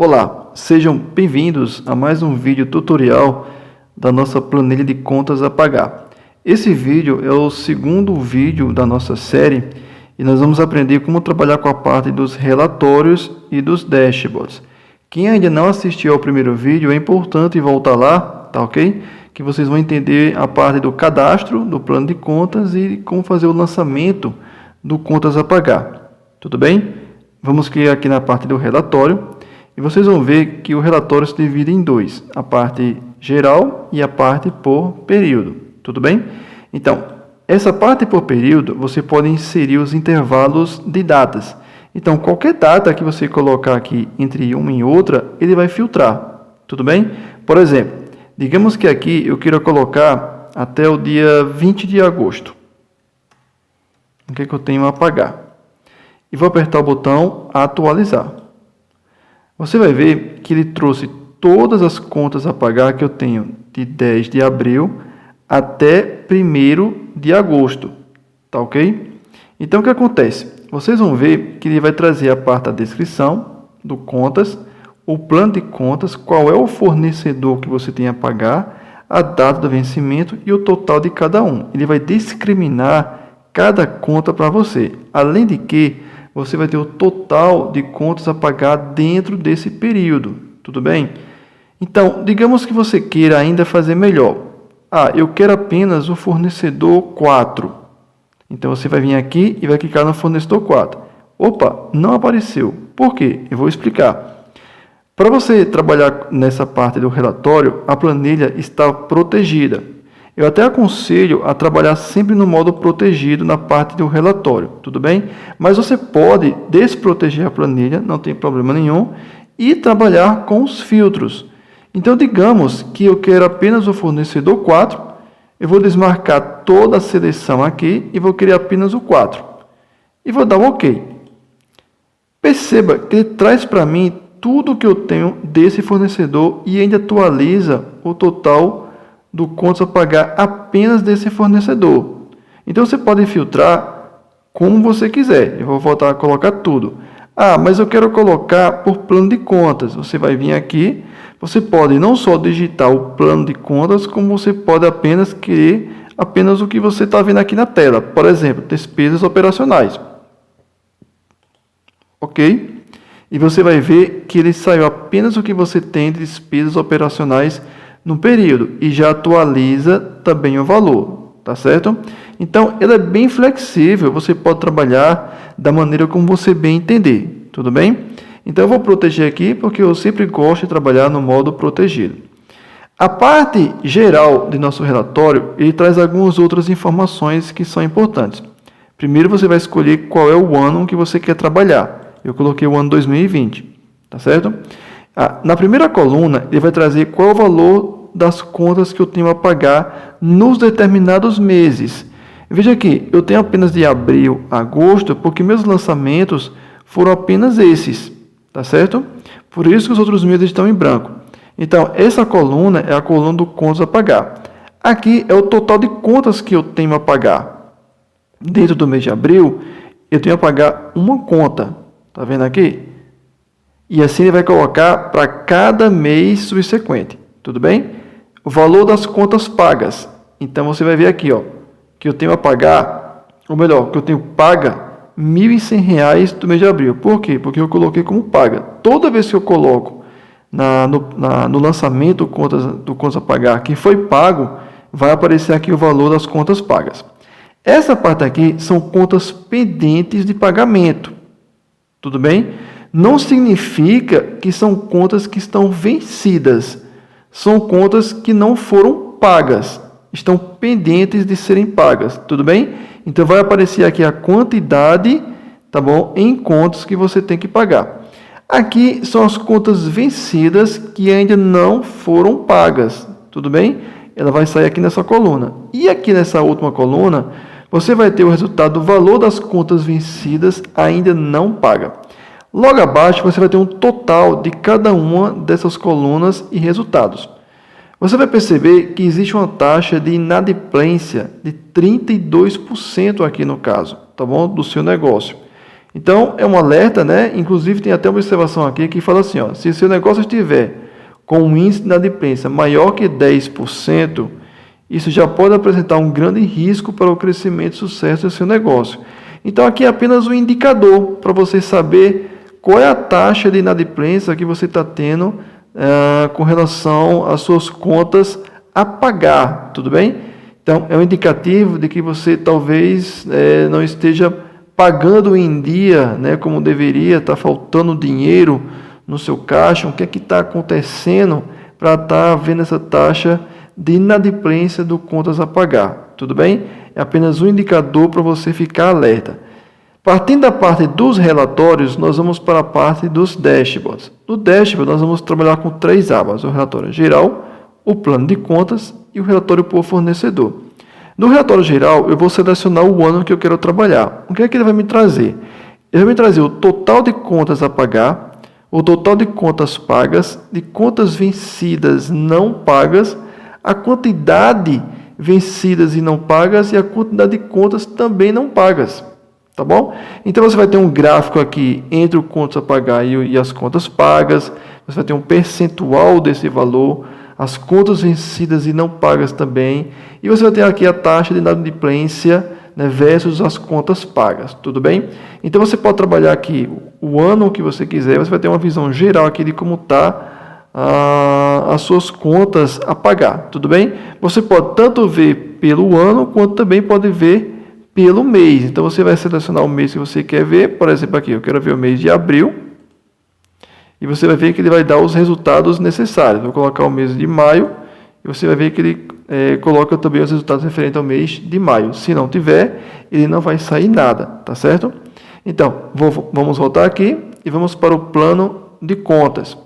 Olá, sejam bem-vindos a mais um vídeo tutorial da nossa planilha de contas a pagar. Esse vídeo é o segundo vídeo da nossa série e nós vamos aprender como trabalhar com a parte dos relatórios e dos dashboards. Quem ainda não assistiu ao primeiro vídeo, é importante voltar lá, tá ok? Que vocês vão entender a parte do cadastro, do plano de contas e como fazer o lançamento do contas a pagar. Tudo bem? Vamos clicar aqui na parte do relatório. E vocês vão ver que o relatório se divide em dois, a parte geral e a parte por período, tudo bem? Então, essa parte por período, você pode inserir os intervalos de datas. Então, qualquer data que você colocar aqui entre uma e outra, ele vai filtrar, tudo bem? Por exemplo, digamos que aqui eu queira colocar até o dia 20 de agosto. O que eu tenho a pagar? E vou apertar o botão atualizar. Você vai ver que ele trouxe todas as contas a pagar que eu tenho de 10 de abril até 1º de agosto, tá ok? Então, o que acontece? Vocês vão ver que ele vai trazer a parte da descrição do contas, o plano de contas, qual é o fornecedor que você tem a pagar, a data do vencimento e o total de cada um. Ele vai discriminar cada conta para você, além de que você vai ter o total de contas a pagar dentro desse período, tudo bem? Então, digamos que você queira ainda fazer melhor. Eu quero apenas o fornecedor 4. Então, você vai vir aqui e vai clicar no fornecedor 4. Opa, não apareceu. Por quê? Eu vou explicar. Para você trabalhar nessa parte do relatório, a planilha está protegida. Eu até aconselho a trabalhar sempre no modo protegido na parte do relatório, tudo bem? Mas você pode desproteger a planilha, não tem problema nenhum, e trabalhar com os filtros. Então, digamos que eu quero apenas o fornecedor 4, eu vou desmarcar toda a seleção aqui e vou querer apenas o 4. E vou dar um OK. Perceba que ele traz para mim tudo que eu tenho desse fornecedor e ainda atualiza o total do contas a pagar apenas desse fornecedor. Então, você pode filtrar como você quiser. Eu vou voltar a colocar tudo. Mas eu quero colocar por plano de contas. Você vai vir aqui. Você pode não só digitar o plano de contas, como você pode apenas querer apenas o que você está vendo aqui na tela. Por exemplo, despesas operacionais. Ok? E você vai ver que ele saiu apenas o que você tem de despesas operacionais no período e já atualiza também o valor, tá certo? Então, ele é bem flexível, você pode trabalhar da maneira como você bem entender, tudo bem? Então, eu vou proteger aqui porque eu sempre gosto de trabalhar no modo protegido. A parte geral de nosso relatório, ele traz algumas outras informações que são importantes. Primeiro, você vai escolher qual é o ano que você quer trabalhar. Eu coloquei o ano 2020, tá certo? Na primeira coluna, ele vai trazer qual é o valor das contas que eu tenho a pagar nos determinados meses. Veja aqui, eu tenho apenas de abril a agosto, porque meus lançamentos foram apenas esses, tá certo? Por isso que os outros meses estão em branco. Então, essa coluna é a coluna do contas a pagar. Aqui é o total de contas que eu tenho a pagar. Dentro do mês de abril, eu tenho a pagar uma conta. Tá vendo aqui? E assim ele vai colocar para cada mês subsequente. Tudo bem? O valor das contas pagas. Então, você vai ver aqui, que eu tenho a pagar, ou melhor, que eu tenho paga R$ 1.100 do mês de abril. Por quê? Porque eu coloquei como paga. Toda vez que eu coloco no lançamento do contas a pagar que foi pago, vai aparecer aqui o valor das contas pagas. Essa parte aqui são contas pendentes de pagamento. Tudo bem? Não significa que são contas que estão vencidas. São contas que não foram pagas. Estão pendentes de serem pagas. Tudo bem? Então, vai aparecer aqui a quantidade, tá bom? Em contas que você tem que pagar. Aqui são as contas vencidas que ainda não foram pagas. Tudo bem? Ela vai sair aqui nessa coluna. E aqui nessa última coluna, você vai ter o resultado do valor das contas vencidas ainda não paga. Logo abaixo, você vai ter um total de cada uma dessas colunas e resultados. Você vai perceber que existe uma taxa de inadimplência de 32% aqui no caso, tá bom? Do seu negócio. Então, é um alerta, né? Inclusive, tem até uma observação aqui que fala assim, ó, se seu negócio estiver com um índice de inadimplência maior que 10%, isso já pode apresentar um grande risco para o crescimento e sucesso do seu negócio. Então, aqui é apenas um indicador para você saber qual é a taxa de inadimplência que você está tendo com relação às suas contas a pagar, tudo bem? Então, é um indicativo de que você talvez não esteja pagando em dia, né, como deveria, está faltando dinheiro no seu caixa, o que é que está acontecendo para estar vendo essa taxa de inadimplência do contas a pagar, tudo bem? É apenas um indicador para você ficar alerta. Partindo da parte dos relatórios, nós vamos para a parte dos dashboards. No dashboard, nós vamos trabalhar com 3 abas, o relatório geral, o plano de contas e o relatório por fornecedor. No relatório geral, eu vou selecionar o ano que eu quero trabalhar. O que é que ele vai me trazer? Ele vai me trazer o total de contas a pagar, o total de contas pagas, de contas vencidas não pagas, a quantidade vencidas e não pagas e a quantidade de contas também não pagas. Tá bom? Então, você vai ter um gráfico aqui entre o contas a pagar e as contas pagas. Você vai ter um percentual desse valor, as contas vencidas e não pagas também. E você vai ter aqui a taxa de inadimplência, né, versus as contas pagas. Tudo bem? Então, você pode trabalhar aqui o ano que você quiser. Você vai ter uma visão geral aqui de como está as suas contas a pagar. Tudo bem? Você pode tanto ver pelo ano, quanto também pode ver pelo mês. Então, você vai selecionar o mês que você quer ver. Por exemplo, aqui, eu quero ver o mês de abril. E você vai ver que ele vai dar os resultados necessários. Vou colocar o mês de maio. E você vai ver que ele coloca também os resultados referentes ao mês de maio. Se não tiver, ele não vai sair nada. Tá certo? Então, vamos voltar aqui e vamos para o plano de contas.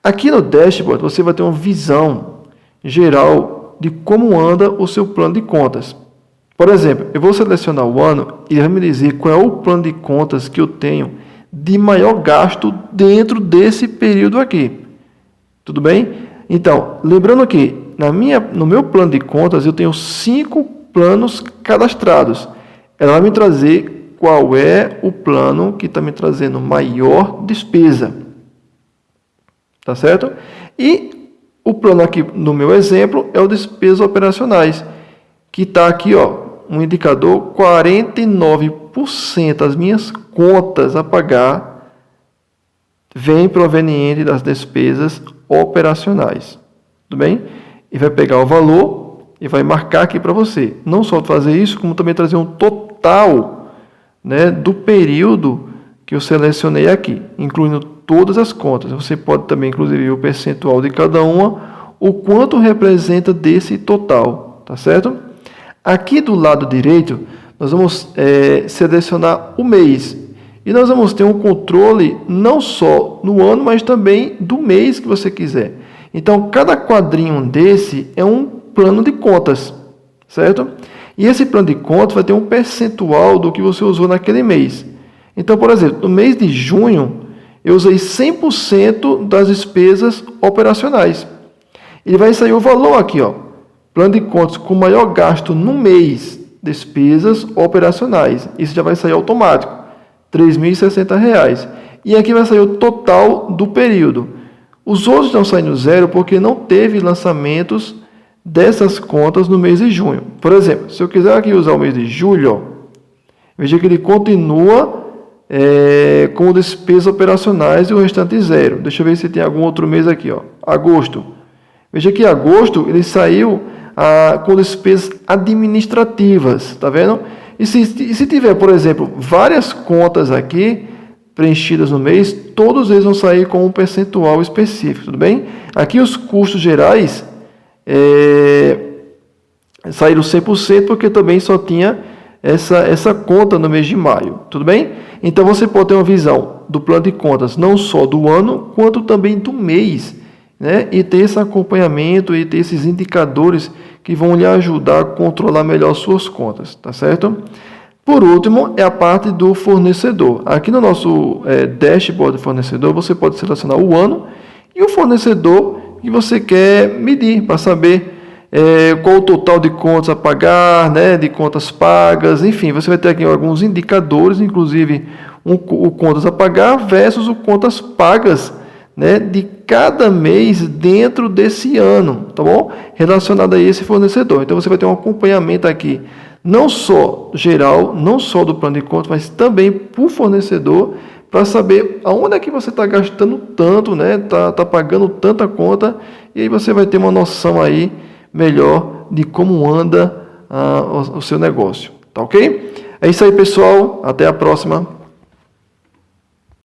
Aqui no dashboard, você vai ter uma visão geral de como anda o seu plano de contas. Por exemplo, eu vou selecionar o ano e ele vai me dizer qual é o plano de contas que eu tenho de maior gasto dentro desse período aqui. Tudo bem? Então, lembrando que no meu plano de contas eu tenho 5 planos cadastrados. Ela vai me trazer qual é o plano que está me trazendo maior despesa. Tá certo? E o plano aqui, no meu exemplo, é o despesas operacionais, que está aqui, ó, um indicador 49% das minhas contas a pagar vem proveniente das despesas operacionais. Tudo bem? E vai pegar o valor e vai marcar aqui para você. Não só fazer isso, como também trazer um total, né, do período que eu selecionei aqui, incluindo todas as contas. Você pode também, inclusive, o percentual de cada uma, o quanto representa desse total, tá certo? Aqui do lado direito, nós vamos selecionar o mês. E nós vamos ter um controle não só no ano, mas também do mês que você quiser. Então, cada quadrinho desse é um plano de contas, certo? E esse plano de contas vai ter um percentual do que você usou naquele mês. Então, por exemplo, no mês de junho, eu usei 100% das despesas operacionais. Ele vai sair o valor aqui, ó. Plano de contas com maior gasto no mês, despesas operacionais. Isso já vai sair automático, R$ 3.060. E aqui vai sair o total do período. Os outros estão saindo zero porque não teve lançamentos dessas contas no mês de junho. Por exemplo, se eu quiser aqui usar o mês de julho, ó, veja que ele continua com despesas operacionais e o restante zero. Deixa eu ver se tem algum outro mês aqui, ó. Agosto. Veja que agosto ele saiu com despesas administrativas, tá vendo? E se tiver, por exemplo, várias contas aqui preenchidas no mês, todos eles vão sair com um percentual específico, tudo bem? Aqui os custos gerais saíram 100% porque também só tinha essa conta no mês de maio, tudo bem? Então você pode ter uma visão do plano de contas não só do ano, quanto também do mês, né? E ter esse acompanhamento e ter esses indicadores que vão lhe ajudar a controlar melhor suas contas, tá certo? Por último, é a parte do fornecedor. Aqui no nosso dashboard do fornecedor, você pode selecionar o ano e o fornecedor que você quer medir para saber qual o total de contas a pagar, né, de contas pagas, enfim, você vai ter aqui alguns indicadores, inclusive o contas a pagar versus o contas pagas, né, de cada mês dentro desse ano, tá bom? Relacionado a esse fornecedor. Então, você vai ter um acompanhamento aqui, não só geral, não só do plano de contas, mas também por fornecedor, para saber aonde é que você está gastando tanto, né? Tá pagando tanta conta, e aí você vai ter uma noção aí melhor de como anda o seu negócio, tá ok? É isso aí, pessoal. Até a próxima.